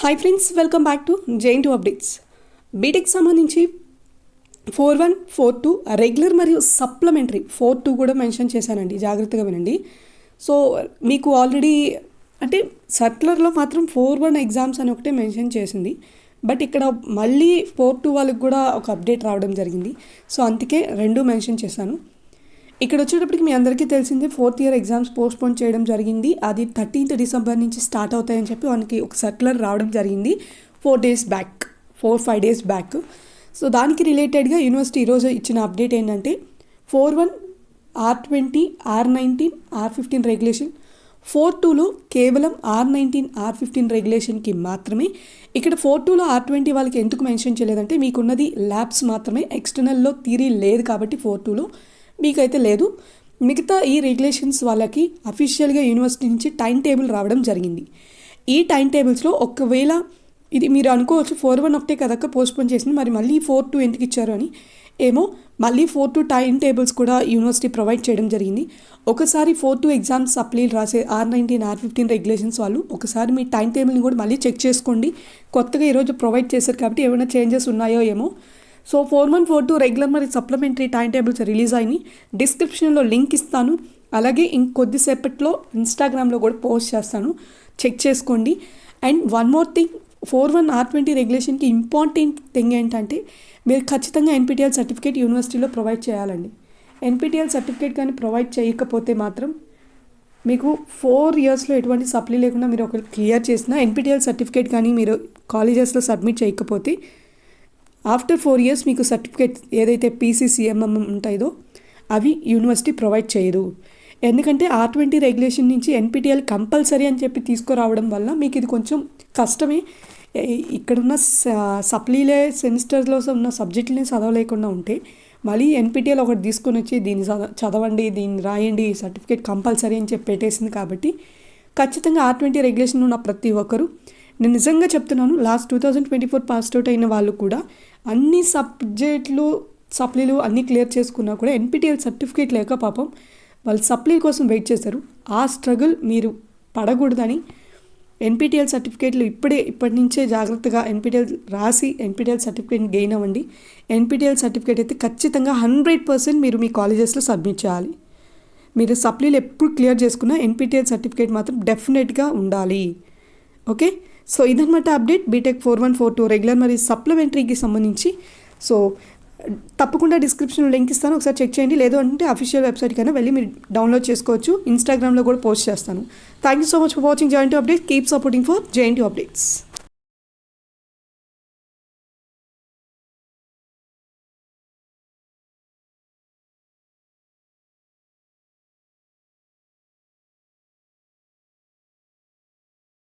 Hi friends, welcome back to జైన్2 updates. BTech సంబంధించి 4.1, 4.2 regular మరియు సప్లిమెంటరీ 4.2 కూడా మెన్షన్ చేశానండి, జాగ్రత్తగా వినండి. సో మీకు ఆల్రెడీ అంటే సర్క్యులర్లో మాత్రం 4.1 ఎగ్జామ్స్ అని ఒకటే మెన్షన్ చేసింది, బట్ ఇక్కడ మళ్ళీ 4.2 వాళ్ళకి కూడా ఒక అప్డేట్ రావడం జరిగింది. సో అందుకే రెండు మెన్షన్ చేశాను. ఇక్కడ వచ్చేటప్పటికి మీ అందరికీ తెలిసిందే, 4th ఇయర్ ఎగ్జామ్స్ పోస్ట్పోన్ చేయడం జరిగింది. అది 13th డిసెంబర్ నుంచి స్టార్ట్ అవుతాయని చెప్పి మనకి ఒక సర్క్యులర్ రావడం జరిగింది 4-5 డేస్ బ్యాక్. సో దానికి రిలేటెడ్గా యూనివర్సిటీ ఈరోజు ఇచ్చిన అప్డేట్ ఏంటంటే 4.1 R20, R19, R15 రెగ్యులేషన్, 4.2లో కేవలం R19, R15 రెగ్యులేషన్కి మాత్రమే. ఇక్కడ 4.2లో R20 వాళ్ళకి ఎందుకు మెన్షన్ చేయలేదంటే మీకున్నది ల్యాబ్స్ మాత్రమే, ఎక్స్టర్నల్లో థియరీ లేదు కాబట్టి 4.2లో మీకైతే లేదు. మిగతా ఈ రెగ్యులేషన్స్ వాళ్ళకి అఫీషియల్గా యూనివర్సిటీ నుంచి టైం టేబుల్ రావడం జరిగింది. ఈ టైం టేబుల్స్లో ఒకవేళ ఇది మీరు అనుకోవచ్చు 4.1 ఒకటే కదక్క పోస్ట్పోన్ చేసింది, మరి మళ్ళీ 4.2 ఎందుకు ఇచ్చారు అని. ఏమో, మళ్ళీ 4.2 టైం టేబుల్స్ కూడా యూనివర్సిటీ ప్రొవైడ్ చేయడం జరిగింది. ఒకసారి 4.2 ఎగ్జామ్స్ సప్లీలు రాసే R19, R15 రెగ్యులేషన్స్ వాళ్ళు ఒకసారి మీ టైం టేబుల్ని కూడా మళ్ళీ చెక్ చేసుకోండి. కొత్తగా ఈరోజు ప్రొవైడ్ చేశారు కాబట్టి ఏమైనా చేంజెస్ ఉన్నాయో ఏమో. సో 4.1, 4.2 రెగ్యులర్ మరియు సప్లిమెంటరీ టైం టేబుల్స్ రిలీజ్ అయినాయి. డిస్క్రిప్షన్లో లింక్ ఇస్తాను, అలాగే ఇంకొద్దిసేపట్లో ఇన్స్టాగ్రామ్లో కూడా పోస్ట్ చేస్తాను, చెక్ చేసుకోండి. And one more thing, 4.1 R20 రెగ్యులేషన్కి ఇంపార్టెంట్ థింగ్ ఏంటంటే మీరు ఖచ్చితంగా NPTEL సర్టిఫికేట్ యూనివర్సిటీలో ప్రొవైడ్ చేయాలండి. NPTEL సర్టిఫికేట్ కానీ ప్రొవైడ్ చేయకపోతే మాత్రం మీకు 4 ఇయర్స్లో ఎటువంటి సప్లీ లేకుండా మీరు ఒకటి క్లియర్ చేసిన NPTEL సర్టిఫికేట్ కానీ మీరు కాలేజెస్లో సబ్మిట్ చేయకపోతే ఆఫ్టర్ 4 ఇయర్స్ మీకు సర్టిఫికేట్ ఏదైతే PCCMM ఉంటాయో అవి యూనివర్సిటీ ప్రొవైడ్ చేయరు. ఎందుకంటే R20 రెగ్యులేషన్ నుంచి NPTEL కంపల్సరీ అని చెప్పి తీసుకురావడం వల్ల మీకు ఇది కొంచెం కష్టమే. ఇక్కడున్న సప్లీలే సెమిస్టర్లో ఉన్న సబ్జెక్టులని చదవలేకుండా ఉంటే మళ్ళీ NPTEL ఒకటి తీసుకొని వచ్చి దీన్ని చదవండి, దీన్ని రాయండి, సర్టిఫికేట్ కంపల్సరీ అని చెప్పి పెట్టేసింది. కాబట్టి ఖచ్చితంగా R20 రెగ్యులేషన్ ఉన్న ప్రతి ఒక్కరు, నేను నిజంగా చెప్తున్నాను, లాస్ట్ 2024 పాస్ అవుట్ అయిన వాళ్ళు కూడా అన్ని సబ్జెక్టులు సప్లీలు అన్నీ క్లియర్ చేసుకున్నా కూడా NPTEL సర్టిఫికేట్ లేక పాపం వాళ్ళు సప్లీ కోసం వెయిట్ చేశారు. ఆ స్ట్రగుల్ మీరు పడకూడదని NPTEL సర్టిఫికేట్లు ఇప్పటి నుంచే జాగ్రత్తగా NPTEL రాసి NPTEL సర్టిఫికేట్ని గెయిన్ అవ్వండి. NPTEL సర్టిఫికేట్ అయితే ఖచ్చితంగా 100% మీరు మీ కాలేజెస్లో సబ్మిట్ చేయాలి. మీరు సప్లీలు ఎప్పుడు క్లియర్ చేసుకున్నా NPTEL సర్టిఫికేట్ మాత్రం డెఫినెట్గా ఉండాలి. ఓకే, సో ఇదన్నమాట అప్డేట్ బీటెక్ 4.1, 4.2 రెగ్యులర్ మరియు సప్లిమెంటరీకి సంబంధించి. సో తప్పకుండా డిస్క్రిప్షన్లో లింక్ ఇస్తాను, ఒకసారి చెక్ చేయండి. లేదు అంటే అఫీషియల్ వెబ్సైట్ కైనా వెళ్ళి మీరు డౌన్లోడ్ చేసుకోవచ్చు. ఇన్స్టాగ్రామ్లో కూడా పోస్ట్ చేస్తాను. Thank you so much for watching జైన్2 అప్డేట్స్. కీప్ సపోర్టింగ్ ఫర్ జైన్2 అప్డేట్స్.